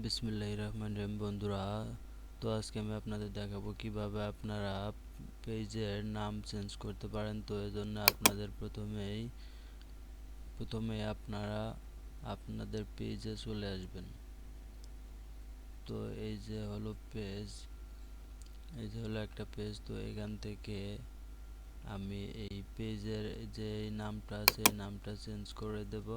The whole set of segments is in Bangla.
বিসমিল্লাহির রহমানির রহিম বন্ধুরা, তো আজকে আমি আপনাদের দেখাবো কিভাবে আপনারা পেজের নাম চেঞ্জ করতে পারেন। তো এর জন্য আপনাদের প্রথমে আপনারা আপনাদের পেজে চলে আসবেন। তো এই যে হলো পেজ, এই যে হলো একটা পেজ। তো এখান থেকে আমি এই পেজের যে নামটা আছে এই নামটা চেঞ্জ করে দেব।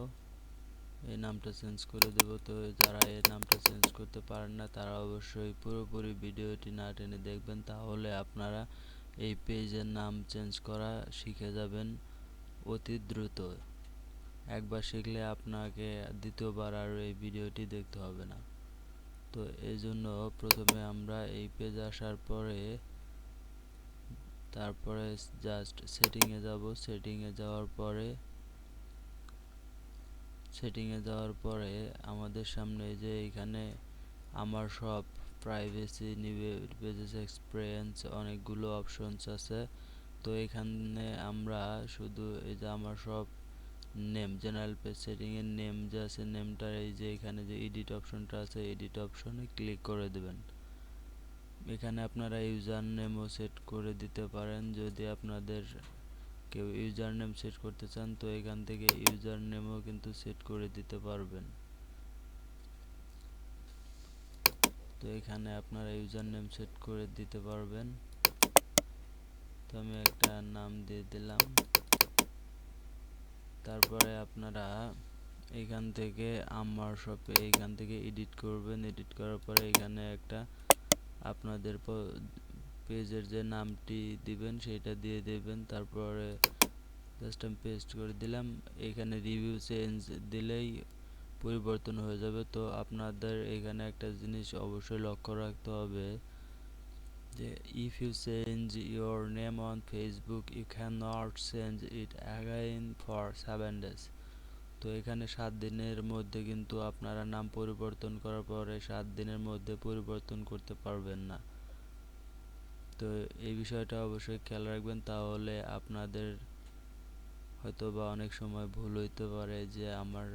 তো যারা এই নামটা চেঞ্জ করতে পারেন না তারা অবশ্যই পুরোপুরি ভিডিওটি না টেনে দেখবেন, তাহলে আপনারা এই পেজের নাম চেঞ্জ করা শিখে যাবেন অতি দ্রুত। একবার শিখলে আপনাকে দ্বিতীয়বার আর এই ভিডিওটি দেখতে হবে না। তো এই জন্য প্রথমে আমরা এই পেজে আসার পরে তারপরে জাস্ট সেটিংয়ে যাব। সেটিংয়ে যাওয়ার পরে আমাদের সামনে যে এখানে আমার সব, প্রাইভেসি, নিউ পেজেস এক্সপিরিয়েন্স, অনেকগুলো অপশনস আছে। তো এখানে আমরা শুধু এই যে আমার সব নেম, জেনারেল পেজ সেটিংয়ের নেম যে আছে, নেমটার এই যে এখানে যে এডিট অপশনটা আছে, এডিট অপশনে ক্লিক করে দেবেন। এখানে আপনারা ইউজার নেমও সেট করে দিতে পারেন। যদি আপনাদের কেউ ইউজার নেম সেট করতে চান তো এখান থেকে ইউজার নেমও কিন্তু সেট করে দিতে পারবেন। তো এখানে আপনারা ইউজার নেম সেট করে দিতে পারবেন। তো আমি একটা নাম দিয়ে দিলাম। তারপরে আপনারা এখান থেকে আমার শপে এইখান থেকে এডিট করবেন। এডিট করার পরে এখানে একটা আপনাদের পেজের যে নামটি দিবেন সেটা দিয়ে দেবেন। তারপরে জাস্ট আমি পেস্ট করে দিলাম। এখানে রিভিউ চেঞ্জ দিলেই পরিবর্তন হয়ে যাবে। তো আপনাদের এখানে একটা জিনিস অবশ্যই লক্ষ্য রাখতে হবে যে if you change your name on Facebook you cannot change it again for 7 days। তো এখানে 7 দিনের মধ্যে কিন্তু আপনারা নাম পরিবর্তন করার পরে 7 দিনের মধ্যে পরিবর্তন করতে পারবেন না। তো এই বিষয়টা অবশ্যই খেয়াল রাখবেন, তাহলে আপনাদের হয়তো বা অনেক সময় ভুল হইতে পারে যে আমার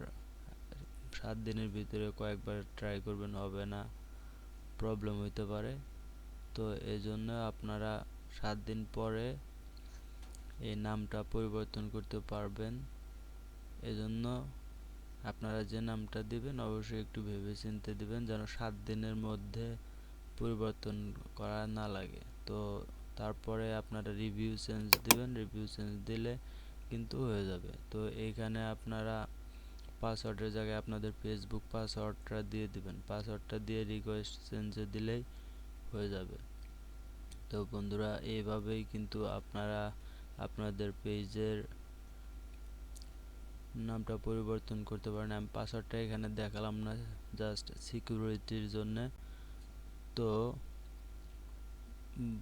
7 দিনের ভিতরে কয়েকবার ট্রাই করবেন, হবে না, প্রবলেম হইতে পারে। তো এই জন্য আপনারা 7 দিন পরে এই নামটা পরিবর্তন করতে পারবেন। এজন্য আপনারা যে নামটা দিবেন অবশ্যই একটু ভেবেচিন্তে দিবেন, যেন 7 দিনের মধ্যে পরিবর্তন করা না লাগে। তো তারপরে আপনারা রিভিউ চেঞ্জ দিবেন। রিভিউ চেঞ্জ দিলে কিন্তু হয়ে যাবে। তো এইখানে আপনারা পাসওয়ার্ডের জায়গায় আপনাদের ফেসবুক পাসওয়ার্ডটা দিয়ে দিবেন। পাসওয়ার্ডটা দিয়ে রিকোয়েস্ট চেঞ্জে দিলেই হয়ে যাবে। তো বন্ধুরা, এইভাবেই কিন্তু আপনারা আপনাদের পেজের নামটা পরিবর্তন করতে পারেন। আমি পাসওয়ার্ডটা এখানে দেখালাম না, জাস্ট সিকিউরিটির জন্য। তো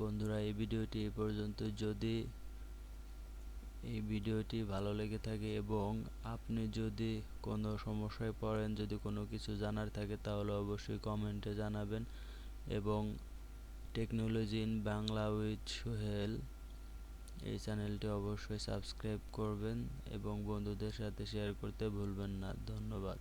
বন্ধুরা, এই ভিডিওটি এই পর্যন্ত। যদি এই ভিডিওটি ভালো লেগে থাকে এবং আপনি যদি কোনো সমস্যায় পড়েন, যদি কোনো কিছু জানার থাকে তাহলে অবশ্যই কমেন্টে জানাবেন। এবং technology in Bangla with Sohel এই চ্যানেলটি অবশ্যই সাবস্ক্রাইব করবেন এবং বন্ধুদের সাথে শেয়ার করতে ভুলবেন না। ধন্যবাদ।